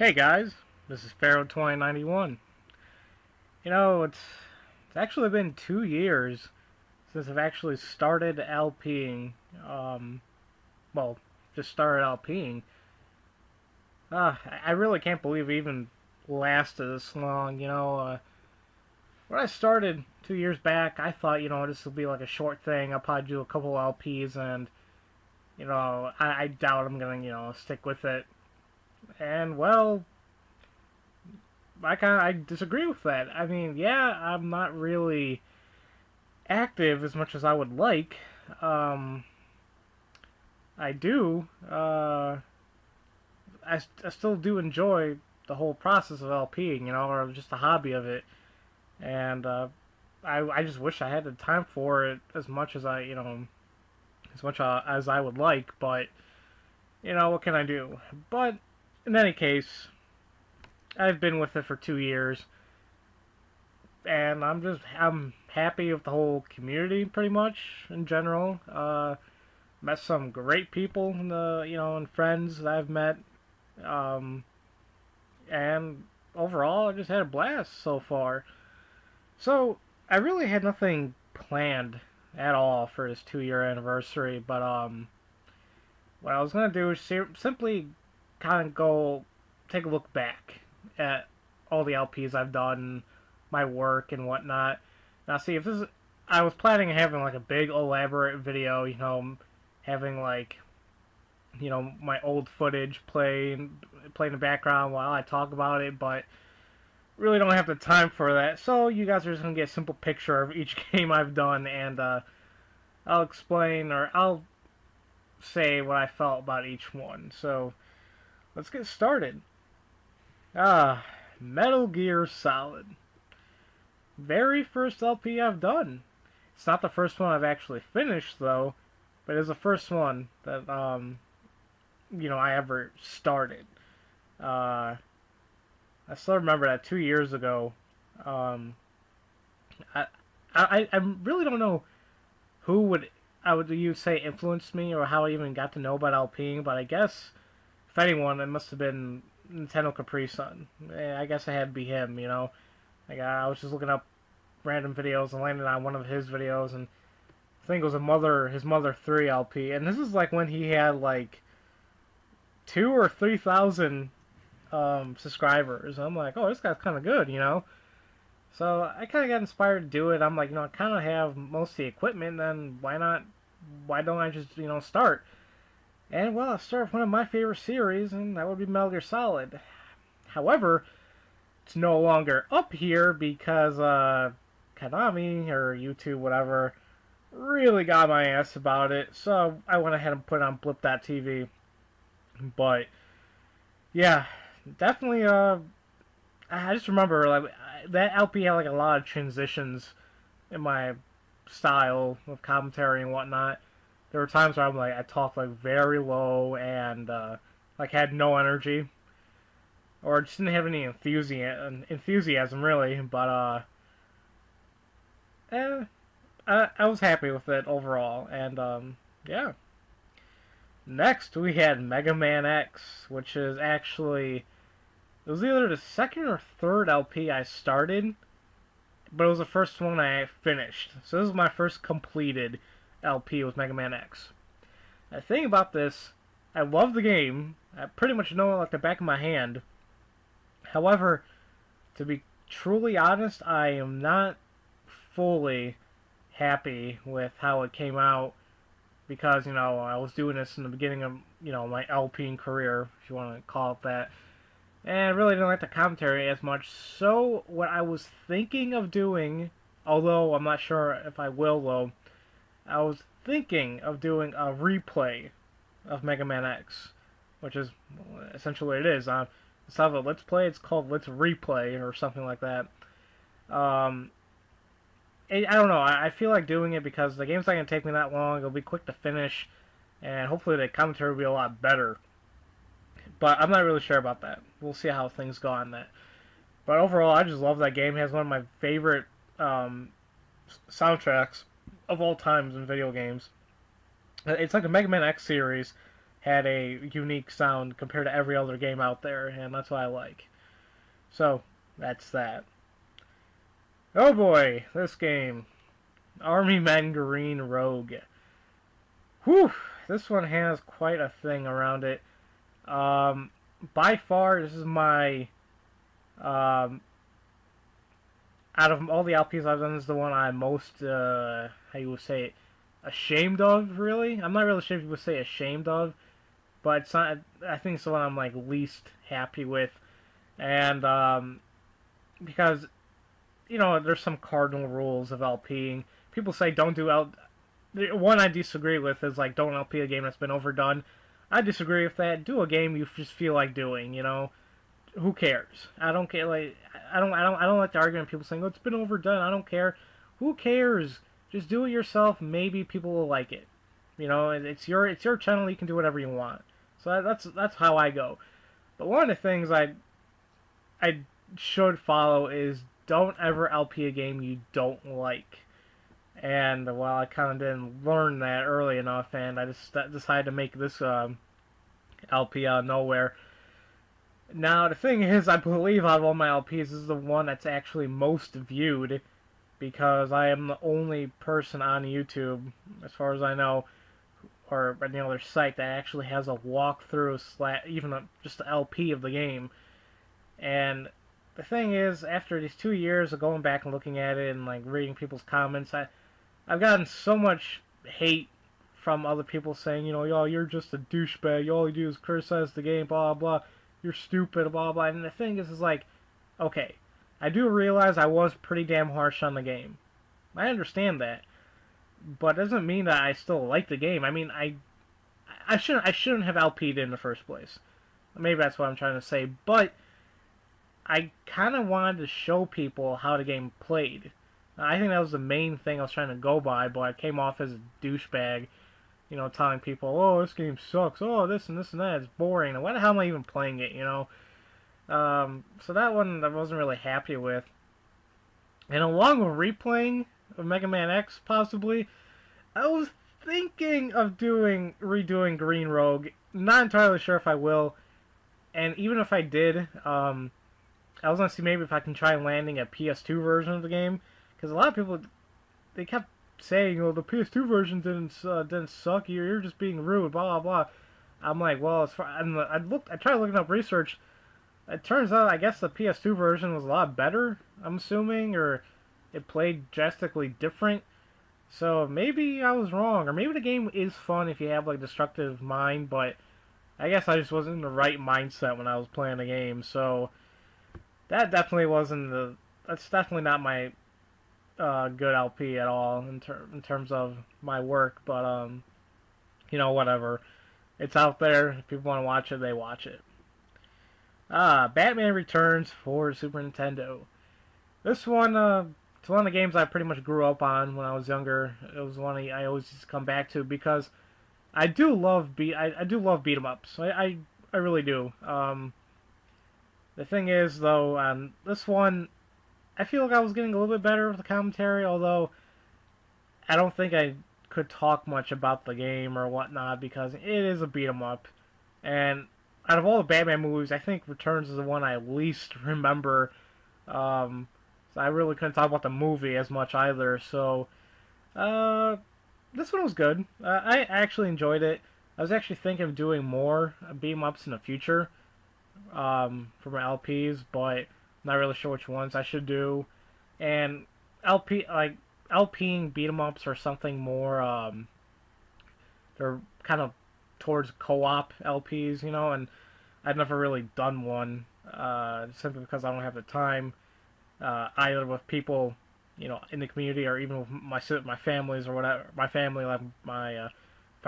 Hey guys, this is Pharaoh 2091. It's actually been 2 years since I've actually started LPing. Um, well, just started LPing. I really can't believe it even lasted this long. When I started 2 years back, I thought, this will be like a short thing. I'll probably do a couple LPs, and I doubt I'm gonna, stick with it. And well, I disagree with that. I mean, yeah, I'm not really active as much as I would like. Um, I do. I still do enjoy the whole process of LPing, or just the hobby of it. And I just wish I had the time for it as much as as much as I would like. But what can I do? But in any case, I've been with it for 2 years, and I'm happy with the whole community pretty much in general. Met some great people in and friends that I've met, um, and overall I just had a blast so far. So I really had nothing planned at all for this 2 year anniversary, but what I was gonna do is simply kind of go take a look back at all the LPs I've done, my work and whatnot. Now, see if this is, I was planning on having like a big elaborate video, having like my old footage play in the background while I talk about it, but really don't have the time for that. So you guys are just gonna get a simple picture of each game I've done, and I'll explain or I'll say what I felt about each one. So let's get started. Ah, Metal Gear Solid. Very first LP I've done. It's not the first one I've actually finished though, but it's the first one that I ever started. Uh, I still remember that 2 years ago. Um, I, I really don't know who would you say influenced me or how I even got to know about LPing, but I guess if anyone, it must have been Nintendo Capri Sun. I guess it had to be him. Like I was just looking up random videos and landed on one of his videos, and I think it was his Mother 3 LP, and this is like when he had like 2 or 3 thousand subscribers. I'm like, oh, this guy's kind of good. So I kind of got inspired to do it. I'm like, I kind of have most of the equipment, then why not? Why don't I just start? And well, I started with one of my favorite series, and that would be Metal Gear Solid. However, it's no longer up here because Konami or YouTube, whatever, really got my ass about it. So I went ahead and put it on Blip.tv. But yeah, definitely. I just remember like that LP had like a lot of transitions in my style of commentary and whatnot. There were times where I talked like very low and like had no energy or just didn't have any enthusiasm really. But eh, I was happy with it overall, and yeah. Next we had Mega Man X, which is actually it was either the second or third LP I started, but it was the first one I finished. So this is my first completed LP with Mega Man X. The thing about this, I love the game. I pretty much know it like the back of my hand. However, to be truly honest, I am not fully happy with how it came out because I was doing this in the beginning of my LPing career, if you want to call it that, and I really didn't like the commentary as much. So what I was thinking of doing, although I'm not sure if I will though, I was thinking of doing a replay of Mega Man X, which is essentially what it is. Instead of a Let's Play, it's called Let's Replay or something like that. Um, I don't know. I feel like doing it because the game's not going to take me that long. It'll be quick to finish, and hopefully the commentary will be a lot better. But I'm not really sure about that. We'll see how things go on that. But overall, I just love that game. It has one of my favorite soundtracks of all times in video games. It's like the Mega Man X series had a unique sound compared to every other game out there, and that's what I like. So, that's that. Oh boy, this game. Army Men Green Rogue. Whew, this one has quite a thing around it. Um, by far, this is my um, out of all the LPs I've done, this is the one I'm most how you would say it, ashamed of. Really, I'm not really sure if you would say ashamed of, but it's not. I think it's the one I'm like least happy with, and because there's some cardinal rules of LPing. People say don't do L. The one I disagree with is like don't LP a game that's been overdone. I disagree with that. Do a game you just feel like doing. Who cares? I don't care. Like I don't like the argument of people saying, "Oh, it's been overdone." I don't care. Who cares? Just do it yourself. Maybe people will like it. It's your channel. You can do whatever you want. So that's how I go. But one of the things I should follow is don't ever LP a game you don't like. And well, I kind of didn't learn that early enough, and I just decided to make this LP out of nowhere. Now, the thing is, I believe out of all my LPs, this is the one that's actually most viewed because I am the only person on YouTube, as far as I know, or any other site that actually has a walkthrough even just an LP of the game. And the thing is, after these 2 years of going back and looking at it and like reading people's comments, I've gotten so much hate from other people saying, yo, you're just a douchebag. All you do is criticize the game, blah blah. You're stupid, blah blah. And the thing is like, okay, I do realize I was pretty damn harsh on the game. I understand that, but it doesn't mean that I still like the game. I mean, I shouldn't have LP'd in the first place. Maybe that's what I'm trying to say, but I kind of wanted to show people how the game played. I think that was the main thing I was trying to go by, but I came off as a douchebag, telling people, oh, this game sucks, oh, this and this and that, it's boring, and why the hell am I even playing it, So that one I wasn't really happy with. And along with replaying of Mega Man X, possibly, I was thinking of redoing Green Rogue. Not entirely sure if I will, and even if I did, I was gonna see maybe if I can try landing a PS2 version of the game, because a lot of people they kept saying, "Oh, the PS2 version didn't suck. You're just being rude." Blah blah blah. I'm like, well, I tried looking up research. It turns out, I guess the PS2 version was a lot better. I'm assuming, or it played drastically different. So maybe I was wrong, or maybe the game is fun if you have like destructive mind, but I guess I just wasn't in the right mindset when I was playing the game. So that definitely wasn't the. That's definitely not my good LP at all in terms of my work. But whatever. It's out there. If people want to watch it, they watch it. Batman Returns for Super Nintendo. This one, it's one of the games I pretty much grew up on when I was younger. It was one I always just come back to because I do love I do love beat 'em ups. I really do. The thing is, though, on this one, I feel like I was getting a little bit better with the commentary, although I don't think I could talk much about the game or whatnot because it is a beat 'em up. And out of all the Batman movies, I think Returns is the one I least remember. So I really couldn't talk about the movie as much either. So this one was good. I actually enjoyed it. I was actually thinking of doing more beat 'em ups in the future for my LPs, but not really sure which ones I should do. And LPing beat 'em ups or something more. They're kind of towards co-op LPs, and I've never really done one simply because I don't have the time either with people, in the community or even with my families or whatever. My family, like my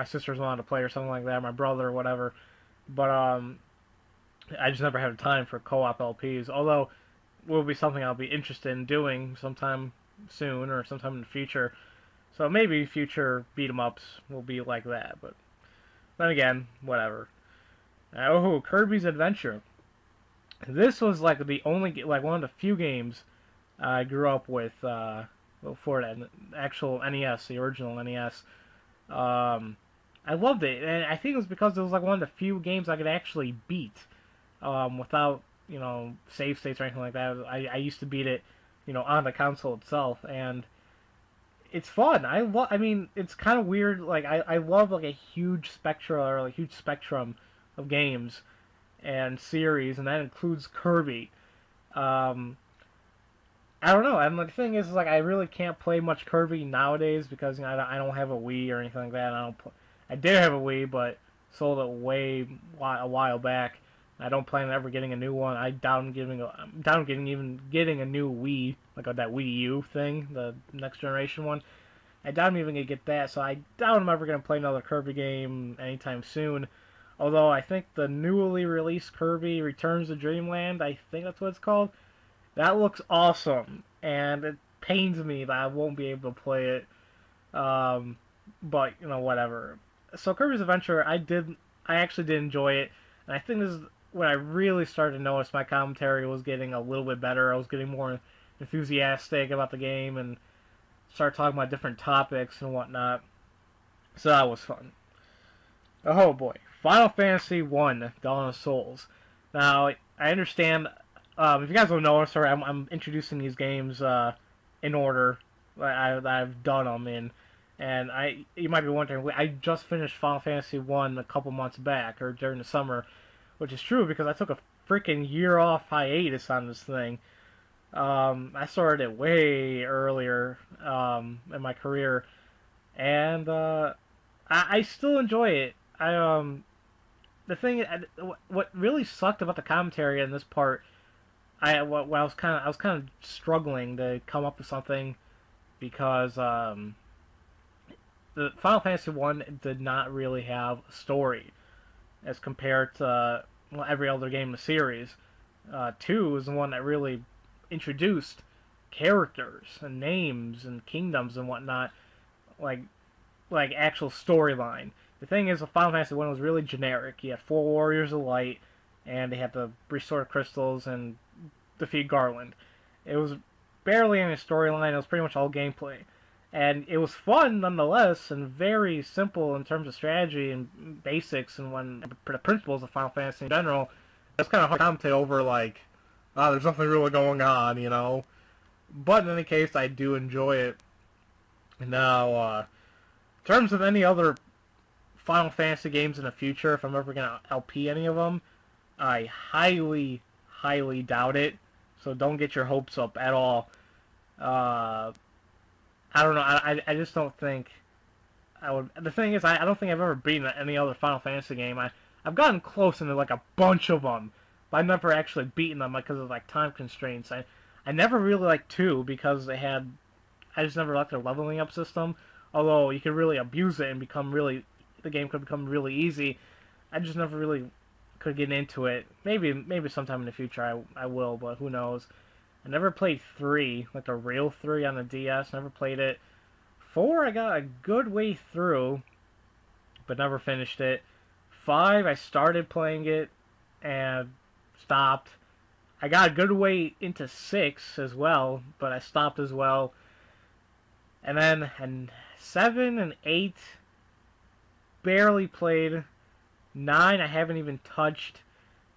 sisters wanted to play or something like that, my brother or whatever. But I just never had time for co-op LPs. Although it will be something I'll be interested in doing sometime soon or sometime in the future. So maybe future beat 'em ups will be like that. But then again, whatever. Kirby's Adventure. This was like the only one of the few games I grew up with for that actual NES, the original NES. I loved it, and I think it was because it was like one of the few games I could actually beat without save states or anything like that. I used to beat it on the console itself, and it's fun. I mean, it's kind of weird. Like I love like a huge spectrum or like huge spectrum of games and series, and that includes Kirby. Um, I don't know. And the thing is, like, I really can't play much Kirby nowadays because I don't have a Wii or anything like that. I did have a Wii, but sold it a while back. I don't plan on ever getting a new one. I'm down getting even getting a new Wii, like that Wii U thing, the next generation one. I doubt I'm even gonna get that, so I doubt I'm ever gonna play another Kirby game anytime soon. Although I think the newly released Kirby Returns to Dreamland, I think that's what it's called, that looks awesome, and it pains me that I won't be able to play it. Um, but whatever. So Kirby's Adventure, I actually did enjoy it, and I think this is when I really started to notice my commentary was getting a little bit better. I was getting more enthusiastic about the game and started talking about different topics and whatnot. So that was fun. Oh boy, Final Fantasy One: Dawn of Souls. Now I understand. If you guys don't know, sorry, I'm introducing these games in order that I've done them in, and you might be wondering, I just finished Final Fantasy One a couple months back or during the summer, which is true because I took a freaking year off hiatus on this thing. I started it way earlier in my career, and I still enjoy it. The thing, what really sucked about the commentary in this part, I was kind of struggling to come up with something because the Final Fantasy One did not really have a story as compared to every other game in the series. Two was the one that really introduced characters and names and kingdoms and whatnot, like actual storyline. The thing is, the Final Fantasy One was really generic. You had four warriors of light, and they had to restore crystals and defeat Garland. It was barely any storyline. It was pretty much all gameplay, and it was fun nonetheless, and very simple in terms of strategy and basics and the principles of Final Fantasy in general. It's kind of hard to commentate over like, there's nothing really going on, But in any case, I do enjoy it. Now, in terms of any other Final Fantasy games in the future, if I'm ever going to LP any of them, I highly, highly doubt it. So don't get your hopes up at all. I don't know. I just don't think I would. The thing is, I don't think I've ever beaten any other Final Fantasy game. I've gotten close into like a bunch of them, but I've never actually beaten them because of like time constraints. I never really liked two because I just never liked their leveling up system. Although you could really abuse it and the game could become really easy. I just never really could get into it. Maybe sometime in the future I will, but who knows. I never played 3, like the real 3 on the DS. Never played it. 4 I got a good way through, but never finished it. 5 I started playing it and stopped. I got a good way into 6 as well, but I stopped as well. And then 7 and 8 barely played. 9 I haven't even touched.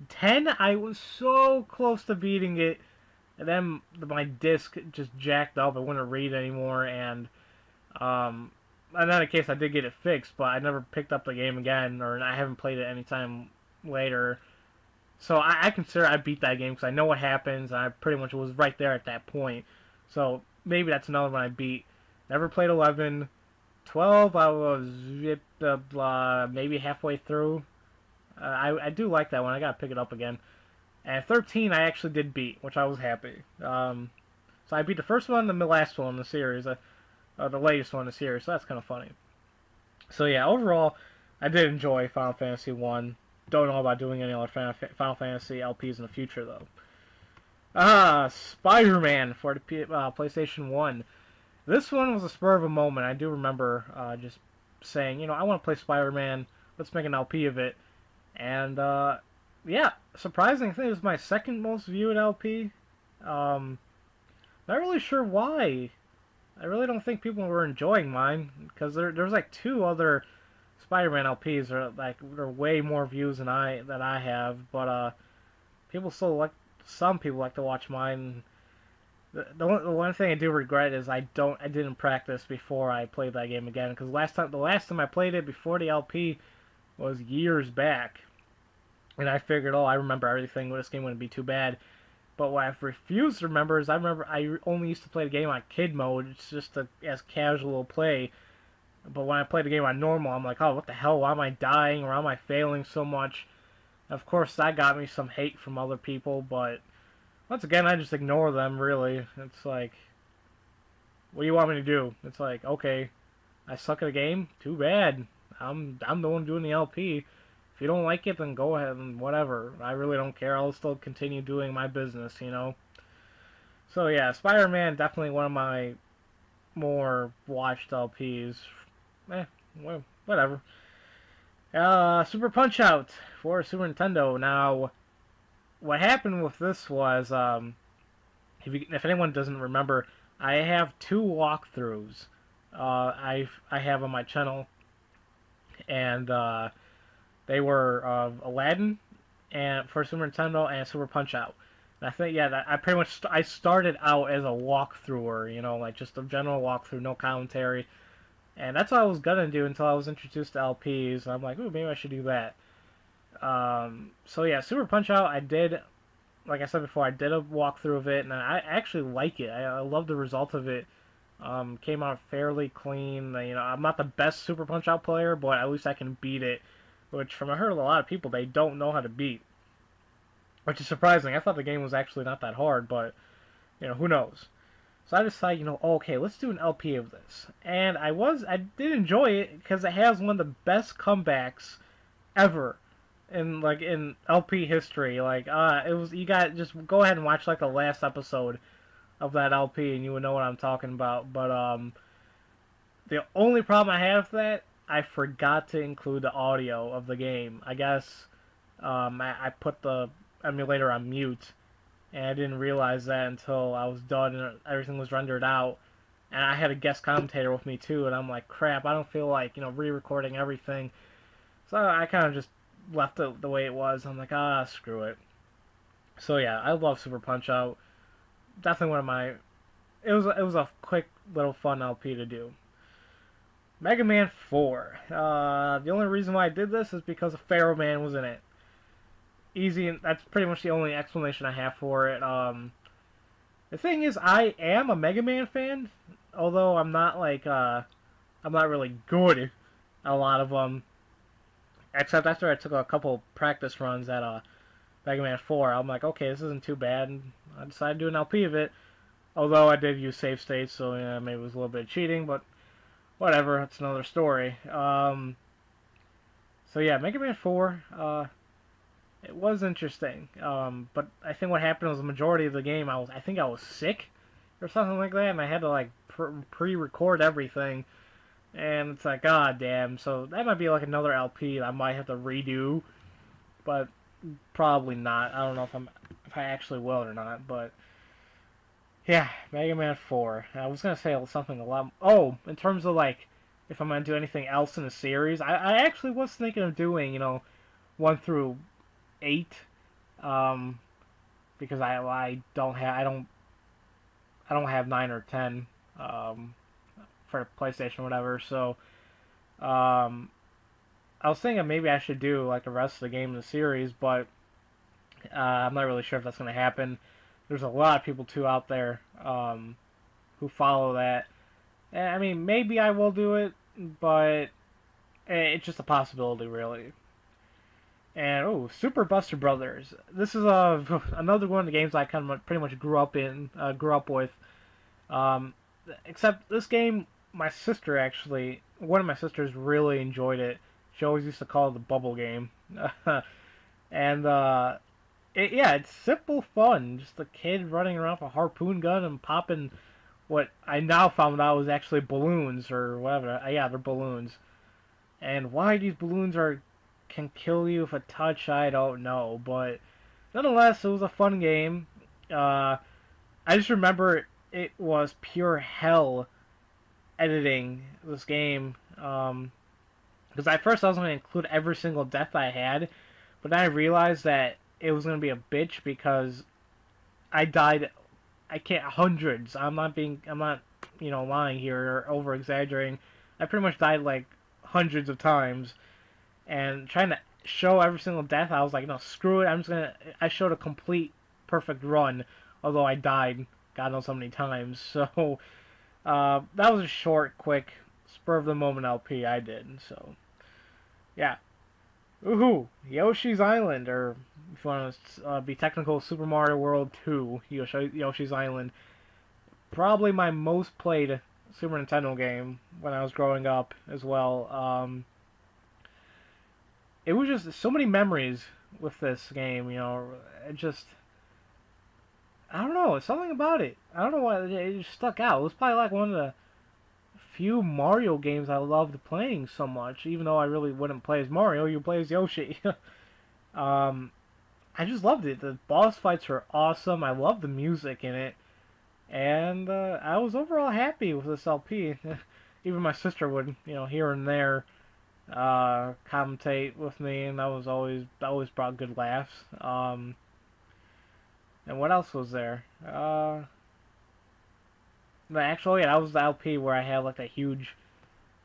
10 I was so close to beating it, and then my disc just jacked up. I wouldn't read anymore, and in that case I did get it fixed, but I never picked up the game again, or I haven't played it any time later. So I consider I beat that game because I know what happens, and I pretty much was right there at that point. So maybe that's another one I beat. Never played 11. 12, I was maybe halfway through. I do like that one. I gotta pick it up again. And 13, I actually did beat, which I was happy. So I beat the first one and the last one in the series, the latest one in the series. So that's kind of funny. So yeah, overall, I did enjoy Final Fantasy One. Don't know about doing any other Final Fantasy LPs in the future though. Spider-Man for the PlayStation 1. This one was a spur of a moment. I do remember just saying, I want to play Spider-Man. Let's make an LP of it. And, yeah, surprising thing, it was my second most viewed LP. Not really sure why. I really don't think people were enjoying mine, because there's like 2 other Spider-Man LPs are like they're way more views than I have, but people still like some people like to watch mine. The one thing I do regret is I didn't practice before I played that game again because the last time I played it before the LP was years back, and I figured, oh, I remember everything. This game wouldn't be too bad. But what I've refused to remember is I remember I only used to play the game on kid mode. It's just as casual play. But when I play the game on normal, I'm like, oh, what the hell? Why am I dying? Or why am I failing so much? Of course, that got me some hate from other people. But once again, I just ignore them. Really, it's like, what do you want me to do? It's like, okay, I suck at a game. Too bad. I'm the one doing the LP. If you don't like it, then go ahead and whatever. I really don't care. I'll still continue doing my business, you know. So yeah, Spider-Man definitely one of my more watched LPs. Eh, well, whatever. Super Punch Out for Super Nintendo. Now, what happened with this was, if anyone doesn't remember, I have two walkthroughs. I have on my channel, and they were Aladdin and for Super Nintendo and Super Punch Out. And I think I pretty much I started out as a walkthrougher, you know, like just a general walkthrough, no commentary, and that's what I was gonna do until I was introduced to LPs. I'm like, ooh, maybe I should do that. So yeah, Super Punch Out, I did, like I said before, I did a walkthrough of it, and I actually like it. I love the result of it. Came out fairly clean. You know, I'm not the best Super Punch Out player, but at least I can beat it. Which, from I heard a lot of people, they don't know how to beat. Which is surprising. I thought the game was actually not that hard, but, you know, who knows. So I decided, you know, okay, let's do an LP of this. And I did enjoy it because it has one of the best comebacks ever in LP history. Like, just go ahead and watch, like, the last episode of that LP and you would know what I'm talking about. But, the only problem I have with that, I forgot to include the audio of the game. I guess I put the emulator on mute, and I didn't realize that until I was done and everything was rendered out. And I had a guest commentator with me too, and I'm like, crap, I don't feel like, you know, re-recording everything. So I kind of just left it the way it was. I'm like, screw it. So yeah, I love Super Punch Out. Definitely one of my. It was a quick little fun LP to do. Mega Man 4. The only reason why I did this is because a Pharaoh Man was in it. Easy, and that's pretty much the only explanation I have for it. The thing is, I am a Mega Man fan, although I'm not I'm not really good at a lot of them. Except after I took a couple practice runs at Mega Man 4, I'm like, okay, this isn't too bad, and I decided to do an LP of it. Although I did use save states, so yeah, maybe it was a little bit of cheating, but whatever, that's another story. So yeah, Mega Man 4, it was interesting. But I think what happened was the majority of the game, I think I was sick or something like that, and I had to like pre-record everything, and it's like, god damn. So that might be like another LP that I might have to redo, but probably not. I don't know if I actually will or not, but. Yeah, Mega Man 4. I was gonna say something a lot. Oh, in terms of like, if I'm gonna do anything else in the series, I actually was thinking of doing, you know, 1 through 8, um, because I don't have 9 or 10, for PlayStation or whatever. So, I was thinking maybe I should do like the rest of the game in the series, but I'm not really sure if that's gonna happen. There's a lot of people too out there who follow that. And, I mean, maybe I will do it, but it's just a possibility, really. And Super Buster Brothers. This is another one of the games I kind of pretty much grew up with. Um, Except this game, my sister actually, one of my sisters really enjoyed it. She always used to call it the bubble game, and it's simple fun. Just a kid running around with a harpoon gun and popping what I now found out was actually balloons or whatever. Yeah, they're balloons. And why these balloons can kill you if a touch, I don't know. But nonetheless, it was a fun game. I just remember it was pure hell editing this game. Because at first I was going to include every single death I had, but then I realized that it was going to be a bitch because I died. I can't hundreds. I'm not, lying here or over exaggerating. I pretty much died like hundreds of times, and trying to show every single death, I was like, no, screw it. I showed a complete perfect run, although I died, God knows how many times. So that was a short, quick, spur of the moment LP I did. So yeah, woohoo! Yoshi's Island, or if you want to be technical, Super Mario World 2, Yoshi's Island. Probably my most played Super Nintendo game when I was growing up as well. It was just so many memories with this game. It just, I don't know, something about it. I don't know why it just stuck out. It was probably like one of the few Mario games I loved playing so much. Even though I really wouldn't play as Mario, you play as Yoshi. um, I just loved it. The boss fights were awesome. I loved the music in it, and I was overall happy with this LP. Even my sister would, here and there, commentate with me, and that always brought good laughs. And what else was there? Actually, that was the LP where I had like a huge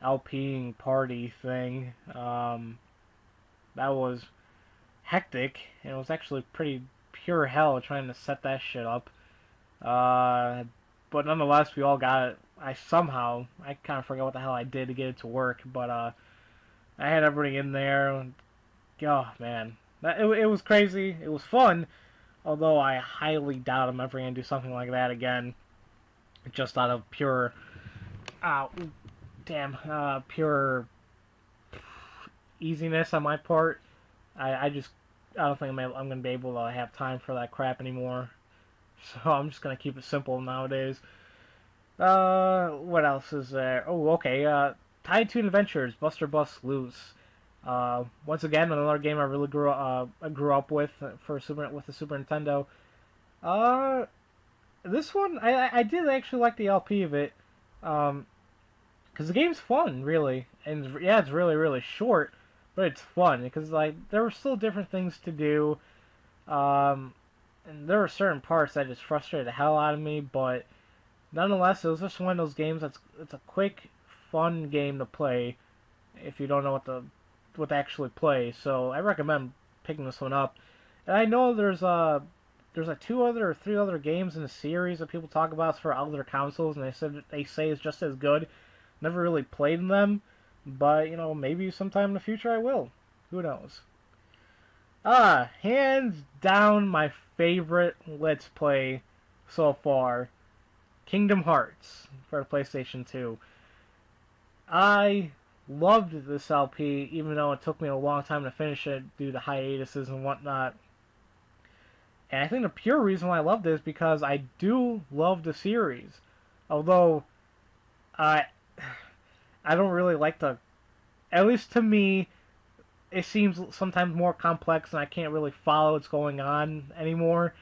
LPing party thing. That was hectic, and it was actually pretty pure hell trying to set that shit up. But nonetheless, we all got it. I kind of forgot what the hell I did to get it to work, but I had everybody in there. Oh man, it was crazy. It was fun, although I highly doubt I'm ever gonna do something like that again. Just out of pure, uh, pure easiness on my part. I don't think I'm gonna be able to have time for that crap anymore. So I'm just gonna keep it simple nowadays. What else is there? Oh, okay. Tiny Toon Adventures, Buster Bust Loose. Once again, another game I really grew up with with the Super Nintendo. Uh, this one I did actually like the LP of it, because the game's fun, really, and yeah, it's really really short, but it's fun because like there were still different things to do, and there were certain parts that just frustrated the hell out of me, but nonetheless, it was just one of those games it's a quick, fun game to play if you don't know what to actually play. So I recommend picking this one up. And I know there's like two other or three other games in the series that people talk about for other consoles, and they say it's just as good. Never really played them, but maybe sometime in the future I will. Who knows? Hands down my favorite Let's Play so far, Kingdom Hearts for the PlayStation 2. I loved this LP, even though it took me a long time to finish it due to hiatuses and whatnot. And I think the pure reason why I loved it is because I do love the series. Although, I I don't really like at least to me, it seems sometimes more complex and I can't really follow what's going on anymore.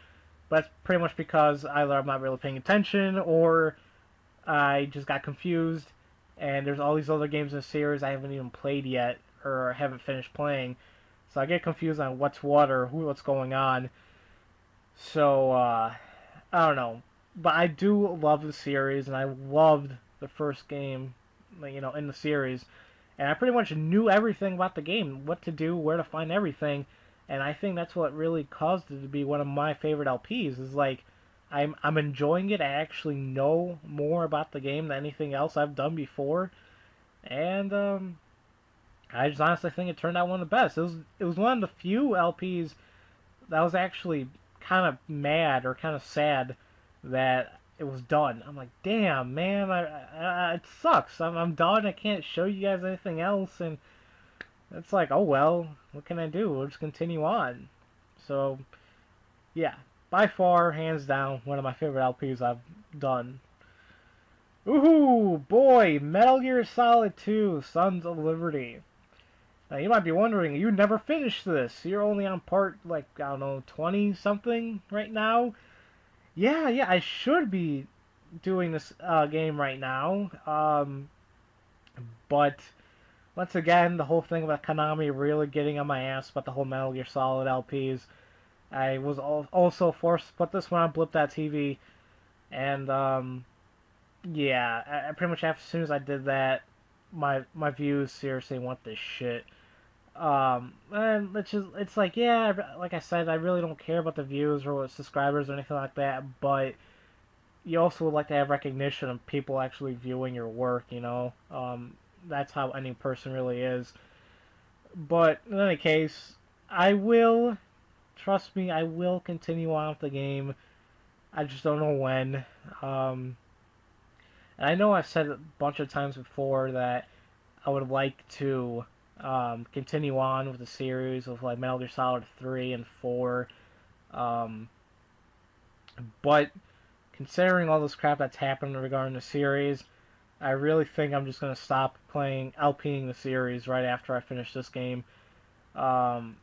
But that's pretty much because either I'm not really paying attention or I just got confused. And there's all these other games in the series I haven't even played yet or haven't finished playing. So I get confused on what's what or what's going on. So, I don't know. But I do love the series, and I loved the first game, in the series. And I pretty much knew everything about the game, what to do, where to find everything. And I think that's what really caused it to be one of my favorite LPs, is like, I'm enjoying it. I actually know more about the game than anything else I've done before. And, I just honestly think it turned out one of the best. It was one of the few LPs that was actually kind of mad or kind of sad that it was done. I'm like, damn, man, it sucks. I'm done. I can't show you guys anything else, and it's like, oh well, what can I do? We'll just continue on. So, yeah, by far, hands down, one of my favorite LPs I've done. Ooh, boy, Metal Gear Solid 2, Sons of Liberty. Now, you might be wondering, you never finished this. You're only on part, like, I don't know, 20-something right now? Yeah, I should be doing this game right now. But once again, the whole thing about Konami really getting on my ass about the whole Metal Gear Solid LPs. I was also forced to put this one on Blip.tv, and yeah, I pretty much as soon as I did that, my views seriously went to shit. And it's like, yeah, like I said, I really don't care about the views or subscribers or anything like that, but you also would like to have recognition of people actually viewing your work, you know? That's how any person really is. But in any case, I will, trust me, I will continue on with the game. I just don't know when. Um, and I know I've said a bunch of times before that I would like to continue on with the series of like Metal Gear Solid 3 and 4. Um, but considering all this crap that's happened regarding the series, I really think I'm just going to stop playing LPing the series right after I finish this game. Um,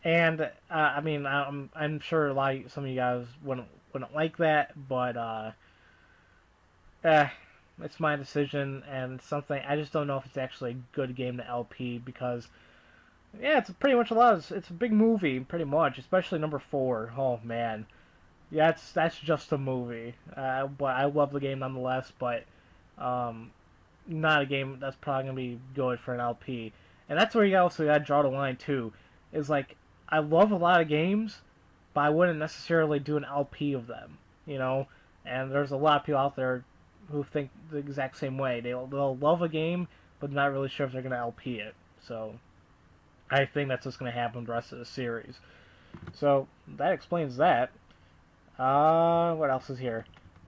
and I mean, I'm sure like some of you guys wouldn't like that, but eh, it's my decision and something I just don't know if it's actually a good game to LP because yeah, it's pretty much a lot. It's a big movie, pretty much, especially number 4. Oh man, yeah, that's just a movie. But I love the game nonetheless. But um, not a game that's probably gonna be good for an LP. And that's where you also gotta draw the line too. Is like I love a lot of games, but I wouldn't necessarily do an LP of them. You know, and there's a lot of people out there who think the exact same way. They'll love a game, but not really sure if they're gonna LP it. So I think that's what's gonna happen with the rest of the series. So that explains that. What else is here?